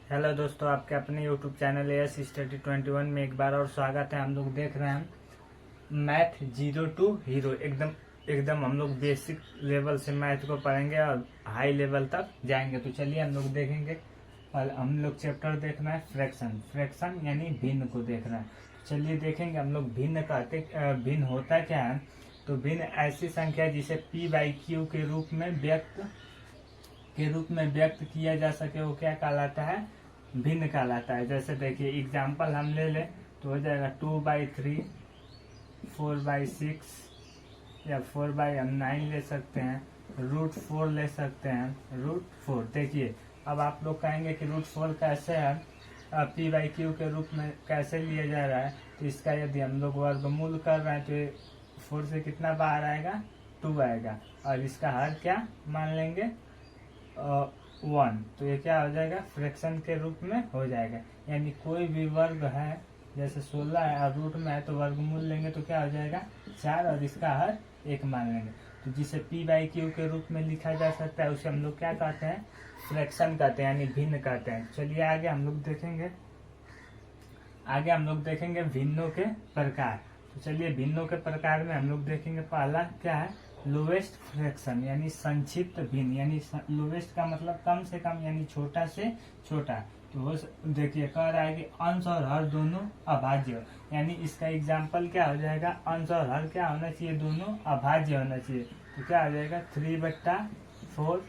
Hello दोस्तों, आपके अपने यूट्यूब चैनल एस स्टडी 21 में एक बार और स्वागत है। हम लोग देख रहे हैं मैथ जीरो टू हीरो। एकदम एकदम हम लोग बेसिक लेवल से मैथ को पढ़ेंगे और हाई लेवल तक जाएंगे। तो चलिए हम लोग देखेंगे। और हम लोग चैप्टर देख रहे हैं फ्रैक्शन। फ्रैक्शन यानी भिन्न को देख रहे हैं। तो चलिए देखेंगे हम लोग भिन्न कहते भिन्न होता क्या है। तो भिन्न ऐसी संख्या जिसे पी बाई क्यू के रूप में व्यक्त किया जा सके वो क्या कहलाता है, भिन्न कहलाता है। जैसे देखिए एग्जाम्पल हम ले लें तो हो जाएगा 2/3, 4/6 या 4/9 ले सकते हैं, √4 ले सकते हैं, √4। देखिए अब आप लोग कहेंगे कि √4 कैसे है, पी बाई क्यू के रूप में कैसे लिया जा रहा है। तो इसका यदि हम लोग वर्गमूल कर रहे हैं तो 4 से कितना बाहर आएगा, 2 आएगा। और इसका हर क्या मान लेंगे, 1। तो ये क्या हो जाएगा, फ्रैक्शन के रूप में हो जाएगा। यानी कोई भी वर्ग है, जैसे 16 है और रूट में है तो वर्गमूल लेंगे तो क्या हो जाएगा, 4, और इसका हर 1 मान लेंगे। तो जिसे पी बाई क्यू के रूप में लिखा जा सकता है उसे हम लोग क्या कहते हैं, फ्रैक्शन कहते हैं, यानी भिन्न कहते हैं। चलिए आगे हम लोग देखेंगे भिन्नों के प्रकार। तो चलिए भिन्नों के प्रकार में हम लोग देखेंगे पहला क्या है, लोवेस्ट फ्रैक्शन यानी संक्षिप्त भिन्न। यानी लोवेस्ट का मतलब कम से कम यानी छोटा से छोटा। तो वो देखिए कह रहा है कि अंश और हर दोनों अभाज्य, यानी इसका एग्जाम्पल क्या हो जाएगा, अंश और हर क्या होना चाहिए, दोनों अभाज्य होना चाहिए। तो क्या हो जाएगा 3/4,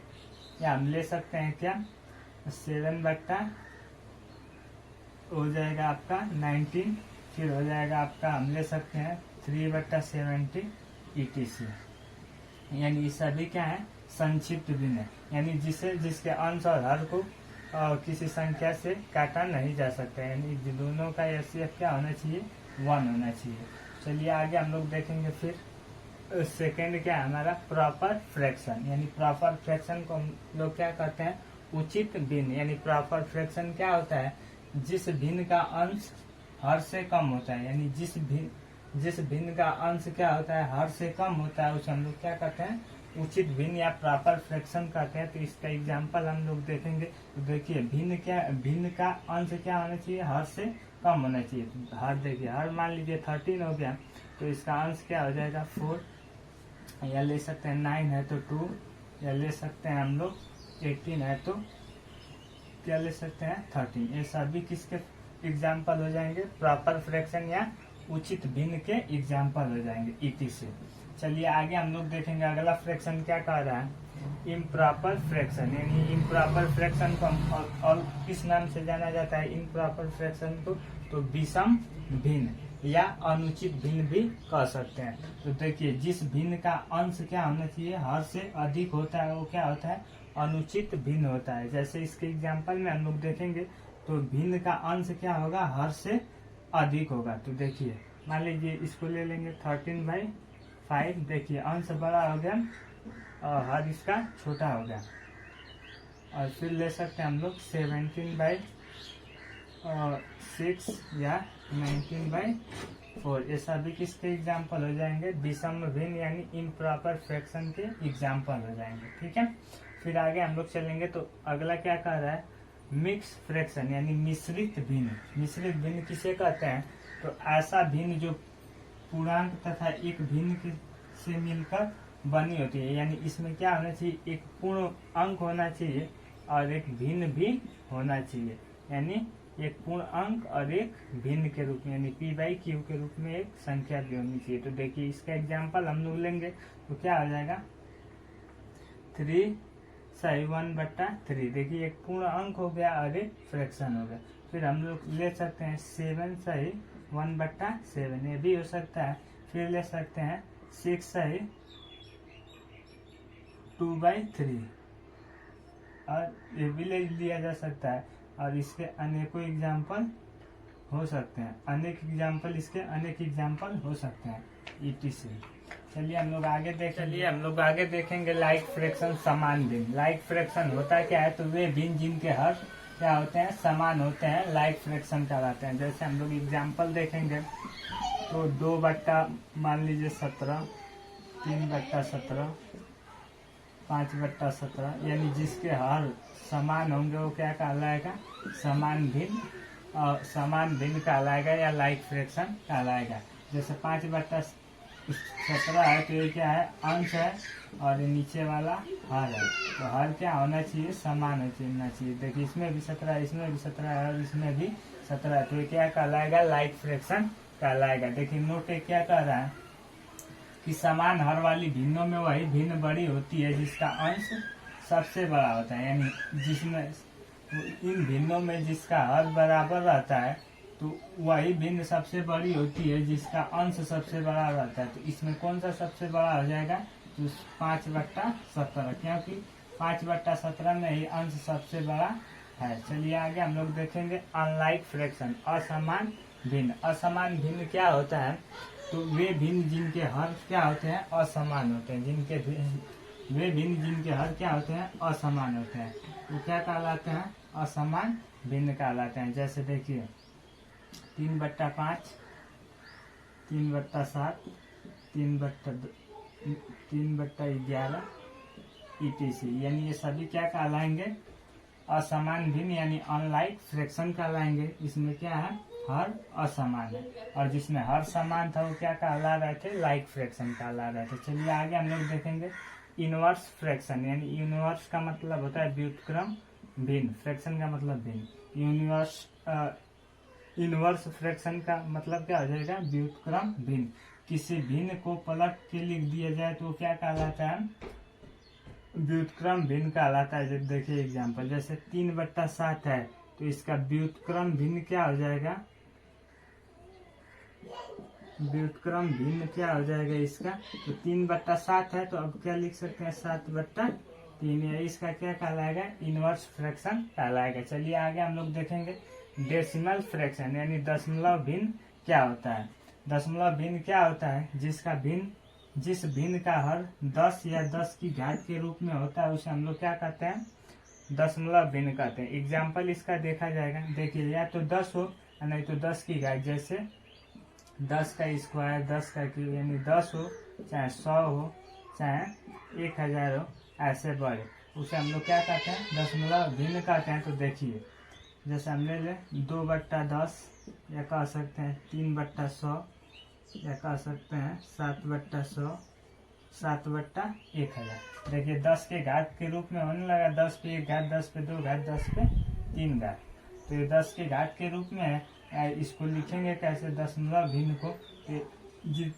या हम ले सकते हैं क्या 7 हो जाएगा आपका 19, फिर हो जाएगा आपका हम ले सकते हैं 3/70 ETC। यानी ये सभी क्या है, संक्षिप्त भिन्न है, यानी जिसके अंश और हर को किसी संख्या से काटा नहीं जा सकता। यानी दोनों का एचसीएफ क्या होना चाहिए, 1 होना चाहिए। चलिए आगे हम लोग देखेंगे। फिर सेकेंड क्या है हमारा, प्रॉपर फ्रैक्शन। यानी प्रॉपर फ्रैक्शन को हम लोग क्या कहते हैं, उचित भिन्न। यानी प्रॉपर फ्रैक्शन क्या होता है, जिस भिन्न का अंश हर से कम होता है। यानी जिस भिन्न का अंश क्या होता है, हर से कम होता है, उसे हम लोग क्या कहते हैं, उचित भिन्न या प्रॉपर फ्रैक्शन कहते हैं। तो इसका एग्जांपल हम लोग देखेंगे। तो देखिए भिन्न का अंश क्या होना चाहिए, हर से कम होना चाहिए। तो हर देखिए हर मान लीजिए 13 हो गया, तो इसका अंश क्या हो जाएगा 4, या ले सकते हैं 9 है तो 2, या ले सकते हैं हम लोग 18 है तो क्या ले सकते हैं 13। ये सभी किसके एग्जाम्पल हो जाएंगे, प्रॉपर फ्रैक्शन या उचित भिन्न के एग्जाम्पल हो जाएंगे ET से। चलिए आगे हम लोग देखेंगे अगला फ्रैक्शन क्या कह रहा है, इम्प्रॉपर फ्रैक्शन। यानी इम्प्रॉपर फ्रैक्शन को हम और किस नाम से जाना जाता है, इम्प्रॉपर फ्रैक्शन को तो विषम भिन्न या अनुचित भिन्न भी कह सकते हैं। तो देखिए जिस भिन्न का अंश क्या होना चाहिए, हर से अधिक होता है, वो क्या होता है, अनुचित भिन्न होता है। जैसे इसके एग्जाम्पल में हम लोग देखेंगे तो भिन्न का अंश क्या होगा, हर से अधिक होगा। तो देखिए मान लीजिए इसको ले लेंगे 13/5। देखिए अंश बड़ा हो गया और हर इसका छोटा हो गया। और फिर ले सकते हैं हम लोग 17/6 या 19/4। ये सभी किसके एग्जाम्पल हो जाएंगे, विषम भिन्न यानी इम्प्रॉपर फ्रैक्शन के एग्जाम्पल हो जाएंगे। ठीक है, फिर आगे हम लोग चलेंगे। तो अगला क्या कह रहा है, मिक्स फ्रैक्शन यानी मिश्रित भिन्न। मिश्रित भिन्न किसे कहते हैं, तो ऐसा भिन्न जो पूर्णांक तथा एक भिन्न से मिलकर बनी होती है। यानी इसमें क्या होना चाहिए, एक पूर्ण अंक होना चाहिए और एक भिन्न भी होना चाहिए। यानी एक पूर्ण अंक और एक भिन्न के रूप में, यानी पी बाई क्यू के रूप में एक संख्या भी होनी चाहिए। तो देखिए इसका एग्जाम्पल हम लोग लेंगे तो क्या हो जाएगा 1/3। देखिए एक पूर्ण अंक हो गया और एक फ्रैक्शन हो गया। फिर हम लोग ले सकते हैं 7/1/7, ये भी हो सकता है। फिर ले सकते हैं 6/2/3, और ये भी ले लिया जा सकता है। और इसके अनेकों एग्जाम्पल हो सकते हैं, अनेक एग्जाम्पल हो सकते हैं ETC। चलिए हम लोग आगे देखेंगे लाइक फ्रैक्शन, समान भिन्न। लाइक फ्रैक्शन होता क्या है, तो वे भिन्न जिनके हर क्या होते हैं, समान होते हैं, लाइक फ्रैक्शन कहलाते हैं। जैसे हम लोग एग्जाम्पल देखेंगे तो 2 मान लीजिए 17, 3/17, 5/17 यानी जिसके हर समान होंगे वो क्या कहलाएगा, समान भिन्न, और समान भिन्न कहलाएगा या लाइक फ्रैक्शन कहलाएगा। जैसे 5/17 है तो ये क्या है, अंश है, और ये नीचे वाला हर है, तो हर क्या होना चाहिए, समान होना चाहिए। देखिए इसमें भी 17, इसमें भी 17 है और इसमें भी 17 है, तो ये क्या कहलाएगा, लाइक फ्रैक्शन कहलाएगा। देखिए नोट क्या कह रहा है कि समान हर वाली भिन्नों में वही भिन्न बड़ी होती है जिसका अंश सबसे बड़ा होता है, यानी जिसमें इन भिन्नों में जिसका हर बराबर रहता है तो वही भिन्न सबसे बड़ी होती है जिसका अंश सबसे बड़ा रहता है। तो इसमें कौन सा सबसे बड़ा हो जाएगा, तो 5/17, क्योंकि 5/17 में ही अंश सबसे बड़ा है। चलिए आगे हम लोग देखेंगे अनलाइक फ्रैक्शन, असमान भिन्न। असमान भिन्न क्या होता है, तो वे भिन्न जिनके हर क्या होते हैं, असमान होते हैं, वे भिन्न जिनके हर क्या होते हैं, असमान होते हैं, तो क्या कहलाते हैं, असमान भिन्न कहलाते हैं। जैसे देखिए 3/5, 3/7, 3/11 etc, यानी ये सभी क्या कहलाएंगे, असमान भिन्न यानी अनलाइक फ्रैक्शन कहलाएंगे। इसमें क्या है, हर असमान है, और जिसमें हर समान था वो क्या कहला रहे थे, लाइक फ्रैक्शन कहला रहे थे। चलिए आगे हम लोग देखेंगे इनवर्स फ्रैक्शन, यानी इनवर्स का मतलब होता है व्युत्क्रम भिन्न, फ्रैक्शन का मतलब भिन्न। इनवर्स फ्रैक्शन का मतलब क्या हो जाएगा, व्युत्क्रम भिन्न। किसी भिन्न को पलट के लिख दिया जाए तो क्या कहलाता है, व्युत्क्रम भिन्न कहलाता है। जब देखिए एग्जाम्पल, जैसे 3/7 है तो इसका व्युत्क्रम भिन्न क्या हो जाएगा, व्युत्क्रम भिन्न क्या हो जाएगा इसका, तो 3/7 है तो अब क्या लिख सकते हैं, 7/3, या इसका क्या कहलाएगा, इनवर्स फ्रैक्शन कहलाएगा। चलिए आगे हम लोग देखेंगे डेसिमल फ्रैक्शन, यानी दशमलव भिन्न क्या होता है। दशमलव भिन्न क्या होता है, जिस भिन्न का हर 10 या 10 की घात के रूप में होता है उसे हम लोग क्या कहते हैं, दशमलव भिन्न कहते हैं। एग्जाम्पल इसका देखा जाएगा, देखिए या तो 10 हो नहीं तो 10 की घात, जैसे 10 का स्क्वायर, 10 का क्यूब, यानी 10 हो चाहे 100 हो चाहे 1000 हो, ऐसे बढ़े उसे हम लोग क्या कहते हैं, दशमलव भिन्न कहते हैं। तो देखिए जैसे हम ले लें 2/10, या कह सकते हैं 3/100, या कह सकते हैं 7/100, 7/1000। देखिए 10 के घात के रूप में होने लगा, 10 पे 1 घात, 10 पे 2 घात, 10 पे 3 घात, तो ये 10 के घात के रूप में है। इसको लिखेंगे कैसे, दशमलव भिन्न को,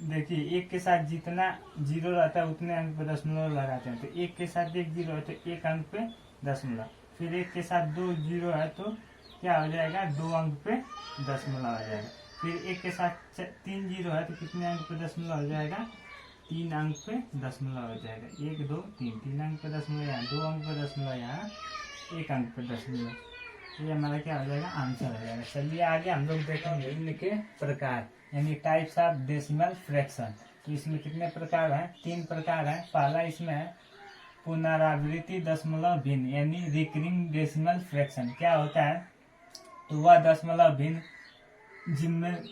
देखिए 1 के साथ जितना जीरो रहता है उतने अंक पे दशमलव लगाते हैं, तो 1 के साथ 1 जीरो है तो 1 अंक पे दशमलव, फिर 1 के साथ 2 जीरो है तो क्या हो जाएगा, 2 अंक पे दशमलव आ जाएगा, फिर 1 के साथ 3 जीरो है तो कितने अंक पे दशमलव हो जाएगा, 3 अंक पे दशमलव हो जाएगा, 1 2 3, 3 अंक पे दशमलव यहाँ, 2 अंक पे दशमलव यहाँ, 1 अंक पे दशमलव, ये हमारा क्या हो जाएगा, आंसर हो जाएगा। चलिए आगे हम लोग देखेंगे इनके प्रकार, यानी टाइप्स ऑफ डेसिमल फ्रैक्शन। तो इसमें कितने प्रकार हैं, 3 प्रकार हैं। पहला इसमें है पुनरावृत्ति दशमलव भिन्न, यानी रिकरिंग डेसिमल फ्रैक्शन। क्या होता है, तो वह दशमलव भिन्न जिनमें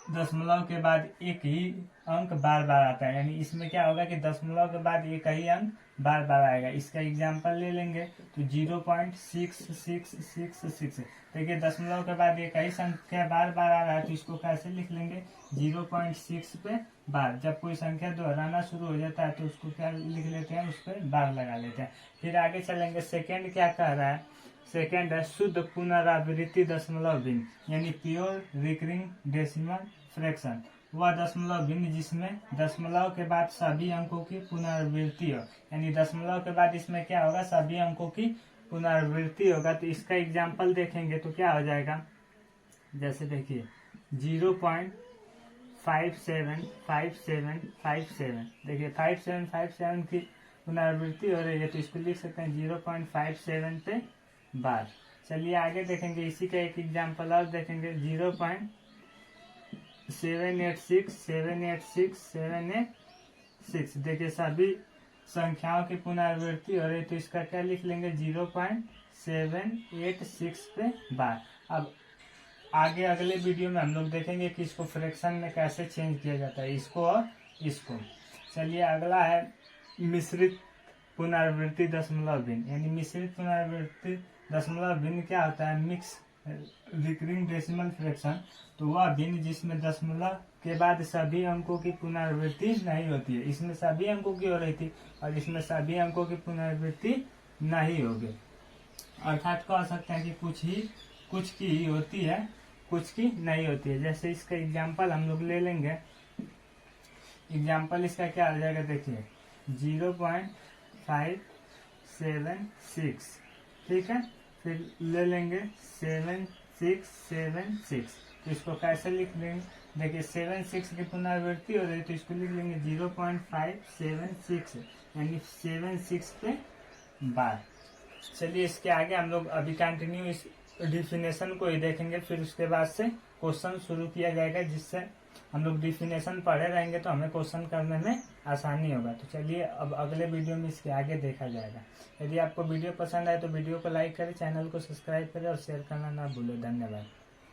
दशमलव के बाद एक ही अंक बार बार आता है, यानी इसमें क्या होगा कि दशमलव के बाद एक ही अंक बार बार आएगा। इसका एग्जांपल ले लेंगे तो 0.6666। देखिए दशमलव के बाद एक ही संख्या बार बार आ रहा है तो इसको कैसे लिख लेंगे, 0.6 पे बार। जब कोई संख्या दोहराना शुरू हो जाता है तो उसको क्या लिख लेते हैं, उस पर बार लगा लेते हैं। फिर आगे चलेंगे, सेकेंड क्या कह रहा है, सेकेंड है शुद्ध पुनरावृत्ति दशमलव भिन्न, यानी प्योर रिकरिंग डेसिमल फ्रैक्शन। वह दशमलव भिन्न जिसमें दशमलव के बाद सभी अंकों की पुनरावृत्ति हो, यानी दशमलव के बाद इसमें क्या होगा, सभी अंकों की पुनरावृत्ति होगा। तो इसका एग्जाम्पल देखेंगे तो क्या हो जाएगा, जैसे देखिए 0.575757, देखिए 5757 की पुनरावृत्ति हो रही है तो इसको लिख सकते हैं 0.57 पे बार। चलिए आगे देखेंगे, इसी का एक एग्जाम्पल और देखेंगे, 0.786786 देखिए सभी संख्याओं की पुनरावृत्ति हो रही है तो इसका क्या लिख लेंगे, 0.786 पे बार। अब आगे अगले वीडियो में हम लोग देखेंगे कि इसको फ्रैक्शन में कैसे चेंज किया जाता है, इसको और इसको। चलिए अगला है मिश्रित पुनरावृत्ति दशमलव भिन्न, यानी मिश्रित पुनरावृत्ति दशमलव भिन्न क्या होता है, मिक्स रिकरिंग डेसिमल फ्रैक्शन। तो वह भिन्न जिसमें दशमलव के बाद सभी अंकों की पुनरावृत्ति नहीं होती है। इसमें सभी अंकों की हो रही थी और इसमें सभी अंकों की पुनरावृत्ति नहीं होगी। अर्थात कह सकते हैं कि कुछ की ही होती है, कुछ की नहीं होती है। जैसे इसका एग्जाम्पल हम लोग ले लेंगे। एग्जाम्पल इसका क्या आ जाएगा, देखिए 0.576, ठीक है। फिर ले लेंगे 7676, तो इसको कैसे लिख लेंगे, देखिए 76 की पुनरावृत्ति हो रही है तो इसको लिख लेंगे 0.576, यानी 76 पे बार। चलिए इसके आगे हम लोग अभी कंटिन्यू इस डिफिनेशन को ही देखेंगे, फिर उसके बाद से क्वेश्चन शुरू किया जाएगा, जिससे हम लोग डिफिनेशन पढ़े रहेंगे तो हमें क्वेश्चन करने में आसानी होगा। तो चलिए अब अगले वीडियो में इसके आगे देखा जाएगा। यदि आपको वीडियो पसंद आए तो वीडियो को लाइक करें, चैनल को सब्सक्राइब करें और शेयर करना ना भूलें। धन्यवाद।